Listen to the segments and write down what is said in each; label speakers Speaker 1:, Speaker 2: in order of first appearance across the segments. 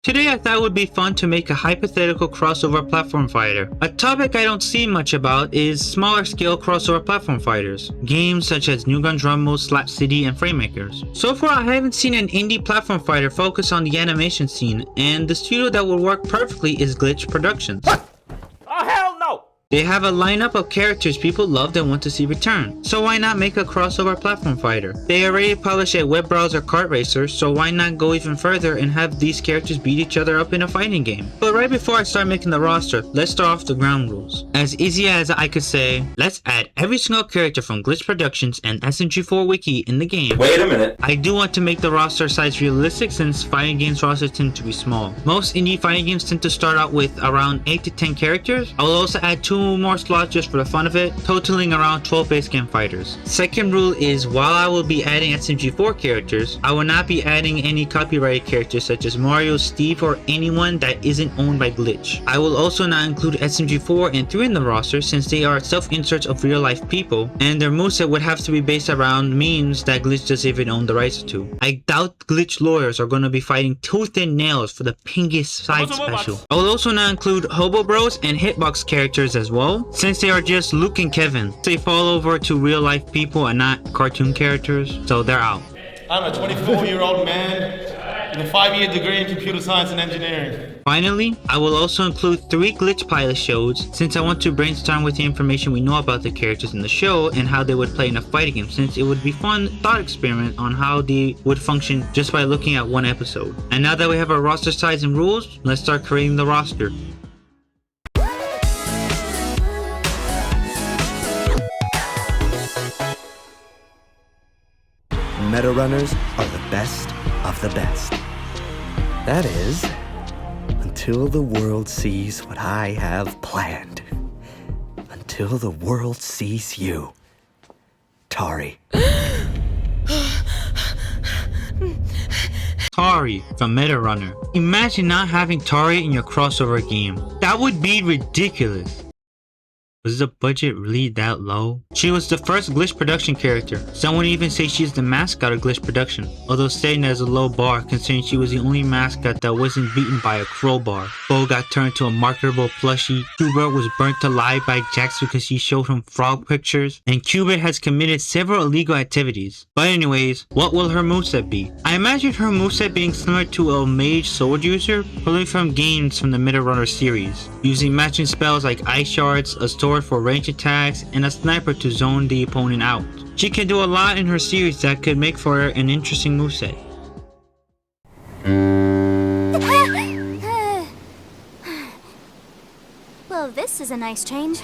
Speaker 1: Today I thought it would be fun to make a hypothetical crossover platform fighter. A topic I don't see much about is smaller scale crossover platform fighters. Games such as Newgrounds, Slap City, and Framemakers. So far I haven't seen an indie platform fighter focus on the animation scene, and the studio that would work perfectly is glitchproduction.
Speaker 2: Oh hell no!
Speaker 1: They have a lineup of characters people loved and want to see return, so why not make a crossover platform fighter? They already publish a web browser kart racer, so why not go even further and have these characters beat each other up in a fighting game? But right before I start making the roster, let's start off the ground rules. As easy as I could say, let's add every single character from Glitch Productions and SMG4 Wiki in the game.
Speaker 2: Wait a minute.
Speaker 1: I do want to make the roster size realistic since fighting games rosters tend to be small. Most indie fighting games tend to start out with around 8 to 10 characters. I will also add 2 more slots just for the fun of it, totaling around 12 base game fighters. Second rule is, while I will be adding SMG4 characters, I will not be adding any copyrighted characters such as Mario, Steve, or anyone that isn't owned by Glitch. I will also not include SMG4 and 3 in the roster since they are self-inserts of real life people, and their moveset would have to be based around memes that Glitch doesn't even own the rights to. I doubt Glitch lawyers are going to be fighting tooth and nails for the Pingus side special. I will also not include Hobo Bros and Hitbox characters as well, since they are just Luke and Kevin. They fall over to real life people and not cartoon characters, so they're out.
Speaker 3: I'm a 24-year-old man with a 5-year degree in computer science and engineering.
Speaker 1: Finally, I will also include 3 Glitch pilot shows since I want to brainstorm with the information we know about the characters in the show and how they would play in a fighting game, since it would be fun thought experiment on how they would function just by looking at one episode. And now that we have our roster size and rules, let's start creating the roster.
Speaker 4: Metarunners are the best of the best. That is, until the world sees what I have planned. Until the world sees you, Tari.
Speaker 1: Tari from Metarunner. Imagine not having Tari in your crossover game. That would be ridiculous. Was the budget really that low? She was the first Glitch Production character. Some would even say she's the mascot of Glitch Production, although stating as a low bar considering she was the only mascot that wasn't beaten by a crowbar. Bo got turned to a marketable plushie, Qbert was burnt alive by Jax because he showed him frog pictures, and Qbert has committed several illegal activities. But anyways, what will her moveset be? I imagine her moveset being similar to a mage sword user, pulling from games from the Metarunner series, using matching spells like ice shards, a sword for range attacks, and a sniper to zone the opponent out. She can do a lot in her series that could make for an interesting moveset.
Speaker 5: Well, this is a nice change.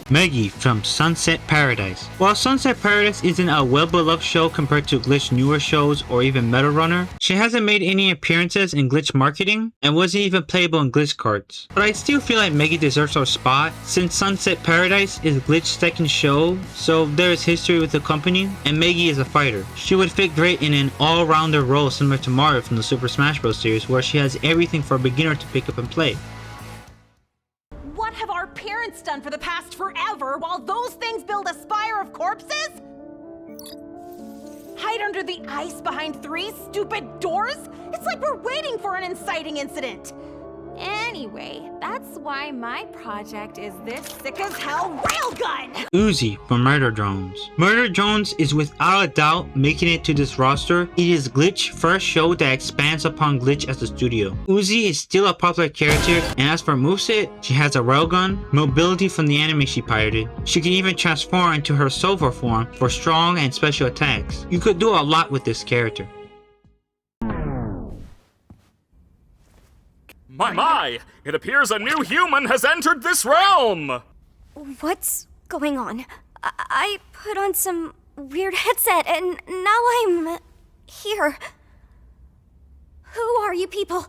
Speaker 1: Meggy from Sunsetparadise. While Sunsetparadise isn't a well-beloved show compared to Glitch newer shows or even Metarunner, she hasn't made any appearances in Glitch marketing and wasn't even playable in Glitch cards. But I still feel like Meggy deserves her spot since Sunsetparadise is Glitch's second show, so there is history with the company, and Meggy is a fighter. She would fit great in an all-rounder role similar to Mario from the Super Smash Bros series, where she has everything for a beginner to pick up and play.
Speaker 6: What have our parents done for the past forever while those things build a spire of corpses? Hide under the ice behind 3 stupid doors? It's like we're waiting for an inciting incident.
Speaker 5: Anyway, that's why my project is this
Speaker 6: Sick as hell railgun!
Speaker 1: Uzi from Murderdrones. Murderdrones is without a doubt making it to this roster. It is Glitch's first show that expands upon Glitch as a studio. Uzi is still a popular character, and as for moveset, she has a railgun, mobility from the anime she pirated. She can even transform into her silver form for strong and special attacks. You could do a lot with this character.
Speaker 2: My! It appears a new human has entered this realm!
Speaker 5: What's going on? I put on some weird headset and now I'm here. Who are you people?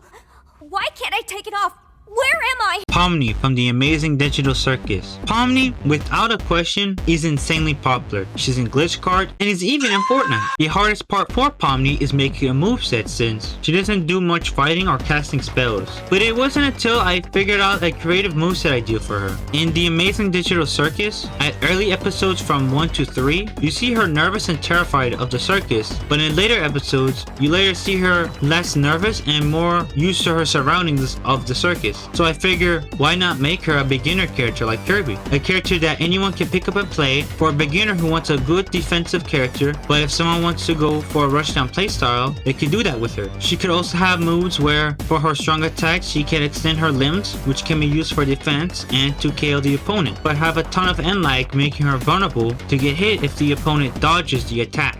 Speaker 5: Why can't I take it off? Where am I?
Speaker 1: Pomni from the Amazing Digital Circus. Pomni, without a question, is insanely popular. She's in Glitch Card and is even in Fortnite. The hardest part for Pomni is making a moveset since she doesn't do much fighting or casting spells. But it wasn't until I figured out a creative moveset idea for her. In the Amazing Digital Circus, at early episodes from 1 to 3, you see her nervous and terrified of the circus, but in later episodes, you later see her less nervous and more used to her surroundings of the circus. So I figure, why not make her a beginner character like Kirby? A character that anyone can pick up and play for a beginner who wants a good defensive character, but if someone wants to go for a rushdown playstyle, they could do that with her. She could also have moves where, for her strong attacks, she can extend her limbs, which can be used for defense and to KO the opponent, but have a ton of end lag, making her vulnerable to get hit if the opponent dodges the attack.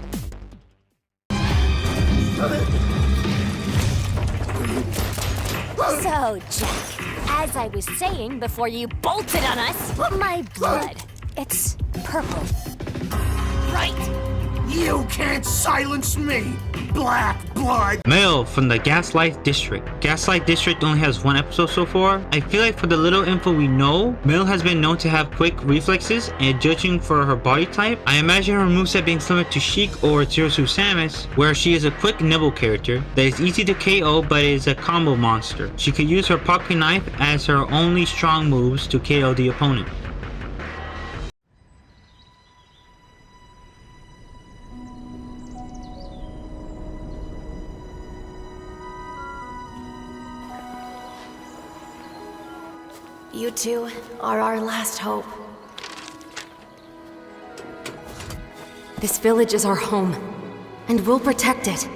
Speaker 5: So, Jack, as I was saying before you bolted on us, my blood, it's purple.
Speaker 7: Right! You can't silence me, black blood!
Speaker 1: Mel from the Gaslight District. Gaslight District only has 1 episode so far. I feel like for the little info we know, Mel has been known to have quick reflexes, and judging for her body type, I imagine her moveset being similar to Sheik or Tirsu Samus, where she is a quick nibble character that is easy to KO but is a combo monster. She could use her pocket knife as her only strong moves to KO the opponent.
Speaker 8: You two are our last hope. This village is our home, and we'll protect it.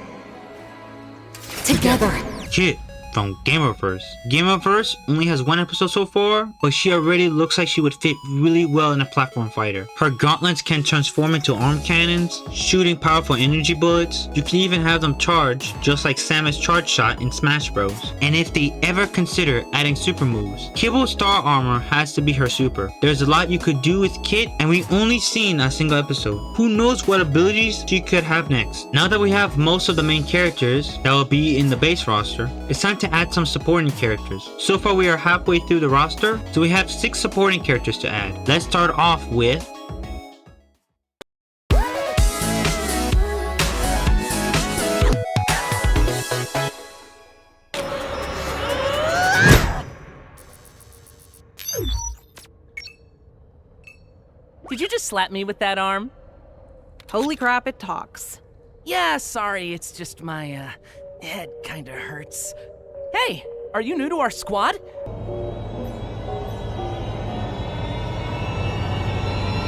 Speaker 8: Together.
Speaker 1: Kit from Gameoverse. Gameoverse only has 1 episode so far, but she already looks like she would fit really well in a platform fighter. Her gauntlets can transform into arm cannons, shooting powerful energy bullets. You can even have them charge, just like Samus charge shot in Smash Bros. And if they ever consider adding super moves, Kibble's star armor has to be her super. There's a lot you could do with Kit, and we've only seen a single episode. Who knows what abilities she could have next? Now that we have most of the main characters that will be in the base roster, it's time to add some supporting characters. So far we are halfway through the roster, so we have 6 supporting characters to add. Let's start off with
Speaker 9: Did you just slap me with that arm?
Speaker 6: Holy crap, it talks.
Speaker 9: Yeah, sorry, it's just my, head kinda hurts. Hey, are you new to our squad?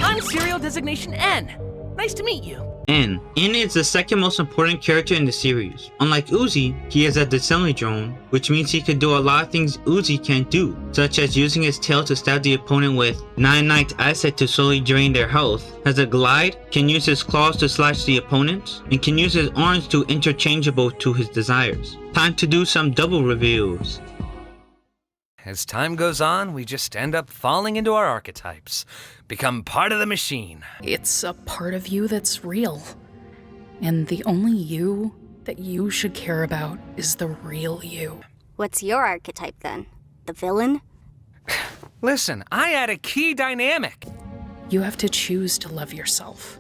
Speaker 9: I'm Serial Designation N. Nice to meet you.
Speaker 1: N. N is the second most important character in the series. Unlike Uzi, he is a drone, which means he can do a lot of things Uzi can't do, such as using his tail to stab the opponent with 9 Knight's asset to slowly drain their health, has a glide, can use his claws to slash the opponent, and can use his arms to interchangeable to his desires. Time to do some double reviews.
Speaker 10: As time goes on, we just end up falling into our archetypes, become part of the machine.
Speaker 11: It's a part of you that's real. And the only you that you should care about is the real you.
Speaker 5: What's your archetype then? The villain?
Speaker 10: Listen, I add a key dynamic.
Speaker 11: You have to choose to love yourself.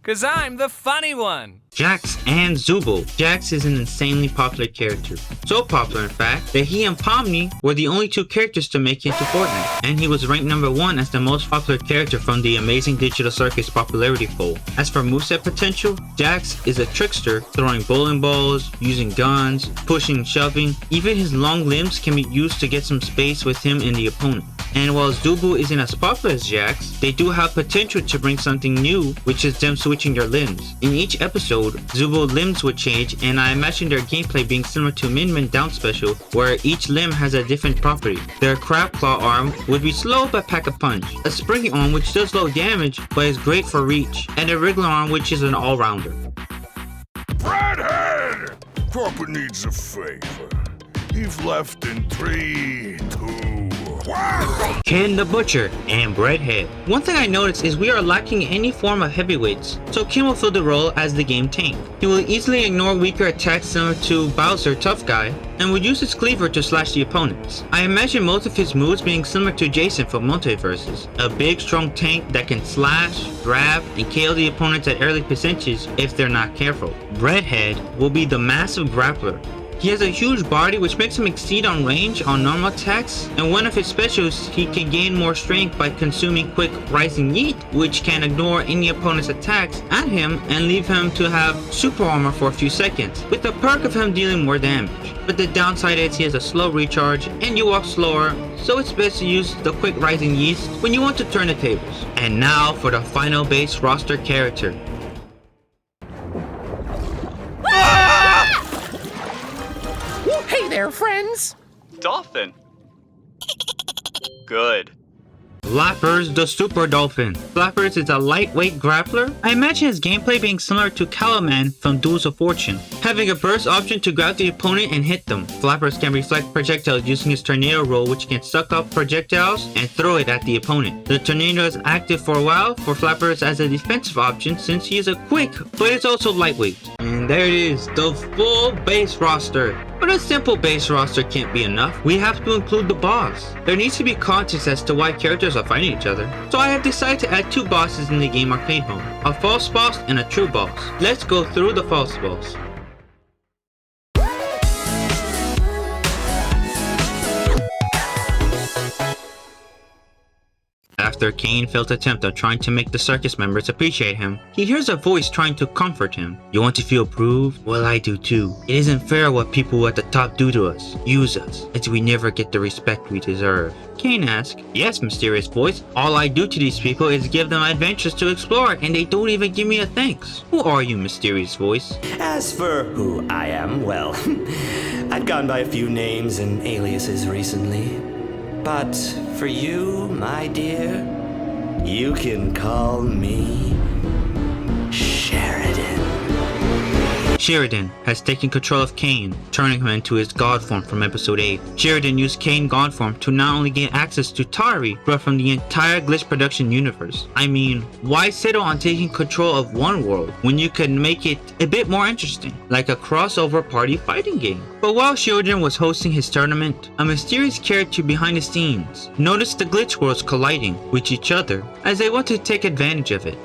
Speaker 10: 'Cause I'm the funny one.
Speaker 1: Jax and Zubo. Jax is an insanely popular character. So popular, in fact, that he and Pomni were the only 2 characters to make it to Fortnite. And he was ranked number 1 as the most popular character from the Amazing Digital Circus popularity poll. As for moveset potential, Jax is a trickster, throwing bowling balls, using guns, pushing and shoving. Even his long limbs can be used to get some space with him and the opponent. And while Zubo isn't as popular as Jax, they do have potential to bring something new, which is them switching their limbs. In each episode, Zubo's limbs would change, and I imagine their gameplay being similar to Min Min Down Special, where each limb has a different property. Their crab claw arm would be slow but pack a punch, a springy arm which does low damage but is great for reach, and a regular arm which is an all-rounder.
Speaker 7: Redhead! Cropper needs a favor.
Speaker 12: He's left in 3, 2, 1.
Speaker 1: Ken the Butcher and Breadhead. One thing I noticed is we are lacking any form of heavyweights, so Ken will fill the role as the game tank. He will easily ignore weaker attacks similar to Bowser Tough Guy, and would use his cleaver to slash the opponents. I imagine most of his moves being similar to Jason from Multiverses, a big strong tank that can slash, grab, and KO the opponents at early percentages if they're not careful. Breadhead will be the massive grappler. He has a huge body which makes him exceed on range on normal attacks, and one of his specials, he can gain more strength by consuming quick rising yeet, which can ignore any opponent's attacks at him and leave him to have super armor for a few seconds, with the perk of him dealing more damage. But the downside is he has a slow recharge and you walk slower, so it's best to use the quick rising yeast when you want to turn the tables. And now for the final base roster character.
Speaker 9: Hey there, friends!
Speaker 13: Dolphin. Good.
Speaker 1: Flappers the Super Dolphin. Flappers is a lightweight grappler. I imagine his gameplay being similar to Calaman from Duels of Fortune, having a burst option to grab the opponent and hit them. Flappers can reflect projectiles using his tornado roll, which can suck up projectiles and throw it at the opponent. The tornado is active for a while for Flappers as a defensive option since he is a quick, but it's also lightweight. And there it is, the full base roster. But a simple base roster can't be enough. We have to include the boss. There needs to be context as to why characters are fighting each other. So I have decided to add 2 bosses in the game arcade mode. A false boss and a true boss. Let's go through the false boss. After Cain failed attempt at trying to make the circus members appreciate him, he hears a voice trying to comfort him. You want to feel approved? Well, I do too. It isn't fair what people at the top do to us. Use us, as we never get the respect we deserve. Cain asks, yes, mysterious voice. All I do to these people is give them adventures to explore, and they don't even give me a thanks. Who are you, mysterious voice?
Speaker 4: As for who I am, well, I've gone by a few names and aliases recently. But for you, my dear, you can call me Sheridan.
Speaker 1: Sheridan has taken control of Cain, turning him into his god form from episode 8. Sheridan used Cain god form to not only gain access to Tari, but from the entire glitchproduction universe. I mean, why settle on taking control of one world when you could make it a bit more interesting, like a crossover party fighting game? But while Sheridan was hosting his tournament, a mysterious character behind the scenes noticed the glitch worlds colliding with each other as they want to take advantage of it.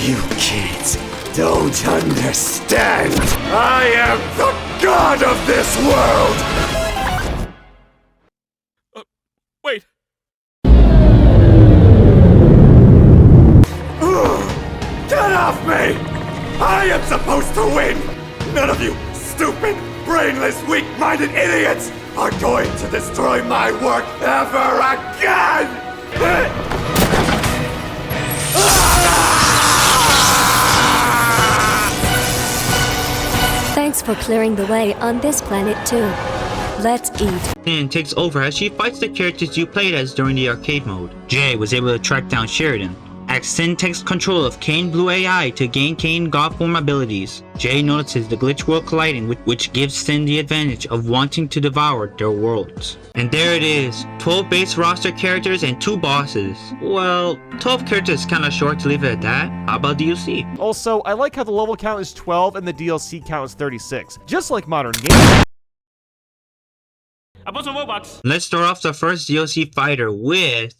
Speaker 7: You kids don't understand. I am the god of this world!
Speaker 2: Wait.
Speaker 7: Get off me! I am supposed to win! None of you stupid, brainless, weak-minded idiots are going to destroy my work ever again!
Speaker 5: Thanks for clearing the way on this planet too. Let's eat.
Speaker 1: And takes over as she fights the characters you played as during the arcade mode. Jay was able to track down Sheridan. Sin takes control of Cain Blue AI to gain Cain God form abilities. Jay notices the glitch world colliding, which gives Sin the advantage of wanting to devour their worlds. And there it is, 12 base roster characters and 2 bosses. Well, 12 characters is kinda short to leave it at that. How about DLC?
Speaker 14: Also, I like how the level count is 12 and the DLC count is 36, just like modern games.
Speaker 2: I bought some Robux.
Speaker 1: Let's start off the first DLC fighter with...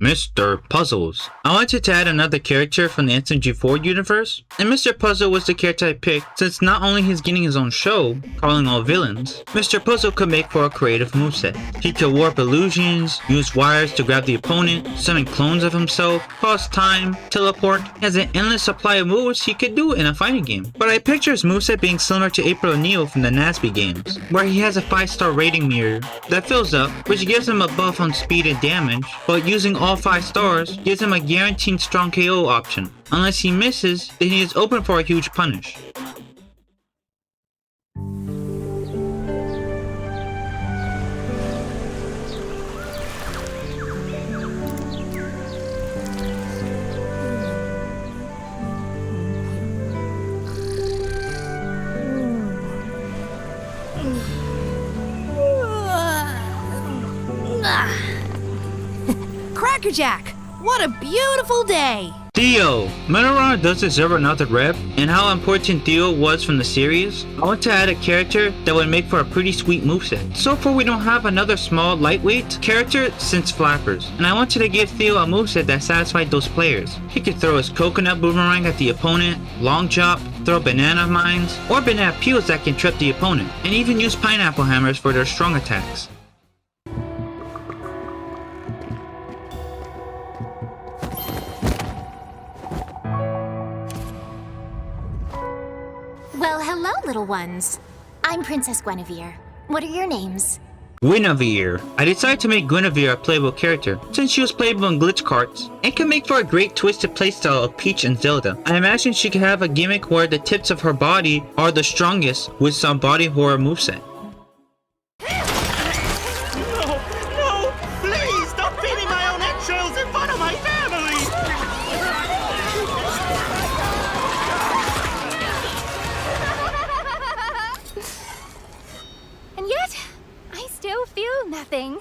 Speaker 1: Mr. Puzzles. I wanted to add another character from the SMG4 universe, and Mr. Puzzle was the character I picked since not only he's getting his own show, calling all villains, Mr. Puzzle could make for a creative moveset. He could warp illusions, use wires to grab the opponent, summon clones of himself, pause time, teleport. He has an endless supply of moves he could do in a fighting game. But I picture his moveset being similar to April O'Neil from the Nasby games, where he has a 5-star rating mirror that fills up, which gives him a buff on speed and damage, but using all 5 stars gives him a guaranteed strong KO option. Unless he misses, then he is open for a huge punish.
Speaker 13: Crackerjack! What a beautiful day!
Speaker 1: Theo! Metarunner does deserve another rep, and how important Theo was from the series, I want to add a character that would make for a pretty sweet moveset. So far we don't have another small, lightweight character since Flappers, and I wanted to give Theo a moveset that satisfied those players. He could throw his coconut boomerang at the opponent, long chop, throw banana mines, or banana peels that can trip the opponent, and even use pineapple hammers for their strong attacks.
Speaker 15: Well, hello, little ones. I'm Princess Guinevere. What are your names?
Speaker 1: Guinevere. I decided to make Guinevere a playable character, since she was playable in glitch carts, and can make for a great twisted playstyle of Peach and Zelda. I imagine she could have a gimmick where the tips of her body are the strongest with some body horror moveset.
Speaker 16: No! Please stop beating my own eggshells in front of my family!
Speaker 5: And yet, I still feel nothing.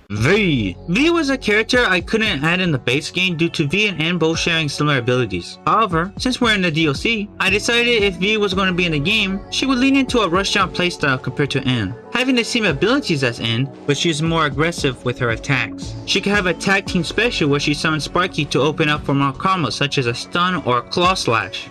Speaker 1: V. V was a character I couldn't add in the base game due to V and N both sharing similar abilities. However, since we're in the DLC, I decided if V was going to be in the game, she would lean into a rushdown playstyle compared to N. Having the same abilities as N, but she's more aggressive with her attacks. She can have a tag team special where she summons Sparky to open up for more combos such as a stun or a claw slash.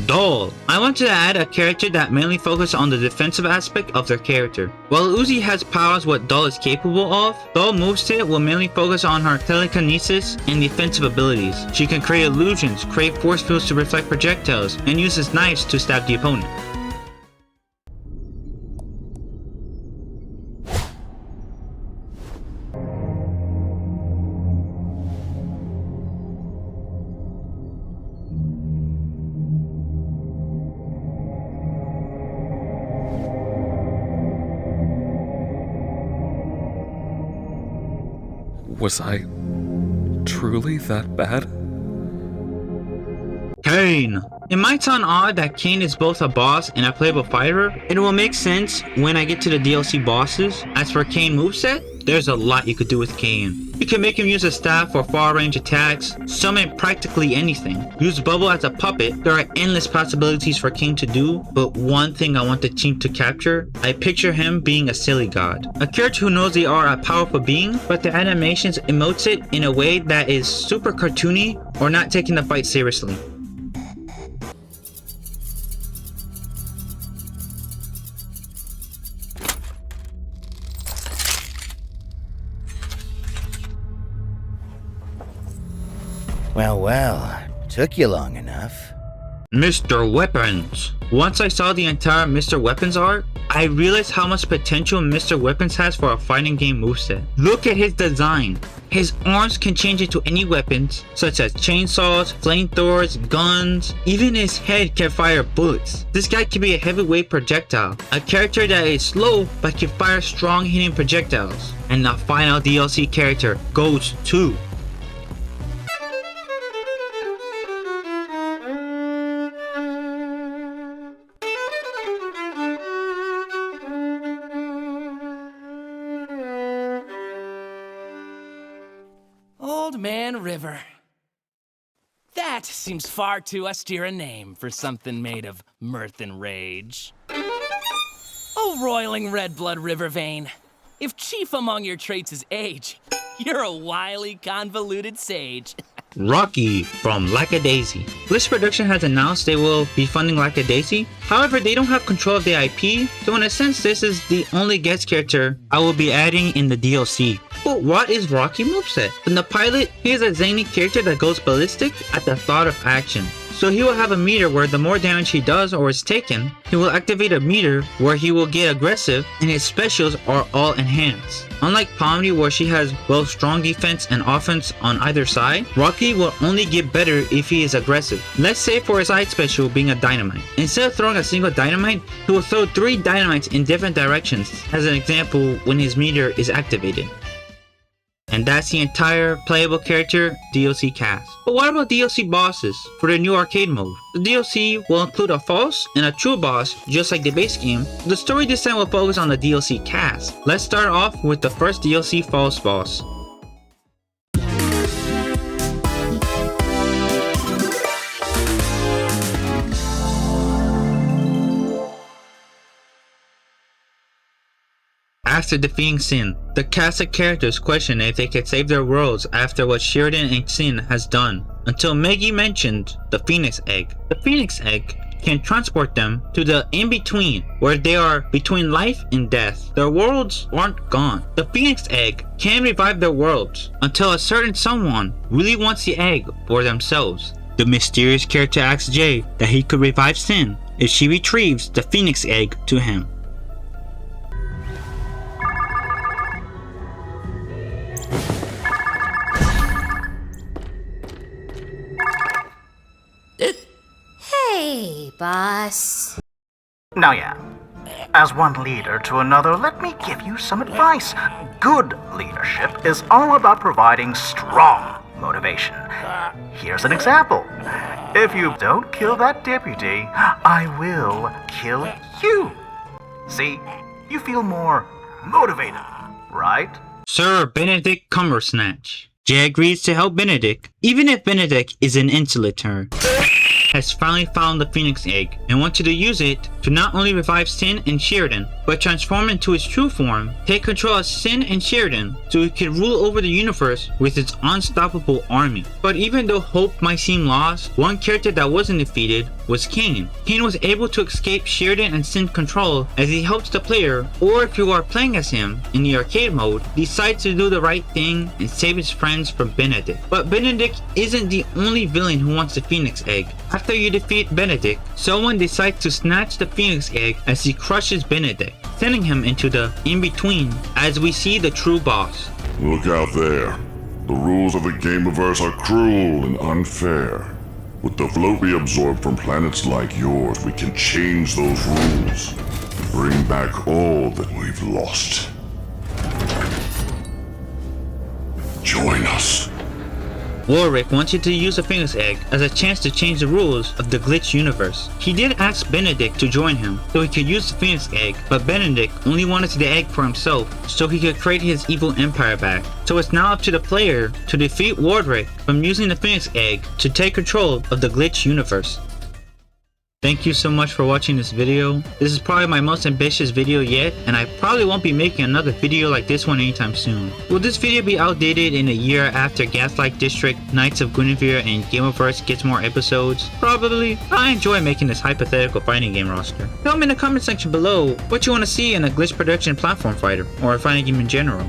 Speaker 1: Doll. I wanted to add a character that mainly focuses on the defensive aspect of their character. While Uzi has powers what Doll is capable of, Doll moveset will mainly focus on her telekinesis and defensive abilities. She can create illusions, create force fields to reflect projectiles, and uses knives to stab the opponent.
Speaker 17: Was I truly that bad?
Speaker 1: Kane. It might sound odd that Kane is both a boss and a playable fighter. It will make sense when I get to the DLC bosses. As for Kane moveset, there's a lot you could do with Kane. You can make him use a staff for far range attacks, summon practically anything. Use Bubble as a puppet. There are endless possibilities for Kane to do, but one thing I want the team to capture, I picture him being a silly god. A character who knows they are a powerful being, but the animations emotes it in a way that is super cartoony or not taking the fight seriously.
Speaker 18: Well, took you long enough.
Speaker 1: Mr. Weapons. Once I saw the entire Mr. Weapons art, I realized how much potential Mr. Weapons has for a fighting game moveset. Look at his design. His arms can change into any weapons, such as chainsaws, flamethrowers, guns. Even his head can fire bullets. This guy can be a heavyweight projectile. A character that is slow, but can fire strong hitting projectiles. And the final DLC character goes to...
Speaker 9: Old Man River. That seems far too austere a name for something made of mirth and rage. Oh, roiling red blood river vein. If chief among your traits is age, you're a wily, convoluted sage.
Speaker 1: Rocky from Lackadaisy. Glitchproduction has announced they will be funding Lackadaisy. However, they don't have control of the IP, so in a sense this is the only guest character I will be adding in the DLC. But what is Rocky moveset? In the pilot, he is a zany character that goes ballistic at the thought of action. So he will have a meter where the more damage he does or is taken, he will activate a meter where he will get aggressive and his specials are all enhanced. Unlike Pomni where she has both strong defense and offense on either side, Rocky will only get better if he is aggressive. Let's say for his side special being a dynamite. Instead of throwing a single dynamite, he will throw 3 dynamites in different directions, as an example when his meter is activated. And that's the entire playable character DLC cast. But what about DLC bosses for the new arcade mode? The DLC will include a false and a true boss, just like the base game. The story this time will focus on the DLC cast. Let's start off with the first DLC false boss. After defeating Sin, the cast of characters question if they could save their worlds after what Sheridan and Sin has done, until Meggy mentioned the Phoenix Egg. The Phoenix Egg can transport them to the in-between, where they are between life and death. Their worlds aren't gone. The Phoenix Egg can revive their worlds until a certain someone really wants the egg for themselves. The mysterious character asks Jay that he could revive Sin if she retrieves the Phoenix Egg to him.
Speaker 19: Hey, boss.
Speaker 20: Now yeah, as one leader to another, let me give you some advice. Good leadership is all about providing strong motivation. Here's an example. If you don't kill that deputy, I will kill you. See, you feel more motivated, right?
Speaker 1: Sir Benedict Cumbersnatch. Jay agrees to help Benedict, even if Benedict is an insulator. Has finally found the Phoenix Egg and wanted to use it to not only revive Sin and Sheridan, but transform into his true form, take control of Sin and Sheridan so he could rule over the universe with its unstoppable army. But even though hope might seem lost, one character that wasn't defeated was Kane. Kane was able to escape Sheridan and Sin's control as he helps the player, or if you are playing as him in the arcade mode, decides to do the right thing and save his friends from Benedict. But Benedict isn't the only villain who wants the Phoenix Egg. After you defeat Benedict, someone decides to snatch the Phoenix Egg as he crushes Benedict, sending him into the in-between as we see the true boss.
Speaker 12: Look out there. The rules of the gameoverse are cruel and unfair. With the float we absorb from planets like yours, we can change those rules. Bring back all that we've lost. Join us.
Speaker 1: Warwick wanted to use the Phoenix Egg as a chance to change the rules of the glitch universe. He did ask Benedict to join him so he could use the Phoenix Egg, but Benedict only wanted the egg for himself so he could create his evil empire back. So it's now up to the player to defeat Warwick from using the Phoenix Egg to take control of the glitch universe. Thank you so much for watching this video. This is probably my most ambitious video yet, and I probably won't be making another video like this one anytime soon. Will this video be outdated in a year after Gaslight District, Knights of Guinevere, and Gameoverse gets more episodes? Probably. I enjoy making this hypothetical fighting game roster. Tell me in the comment section below what you want to see in a glitch production platform fighter, or a fighting game in general.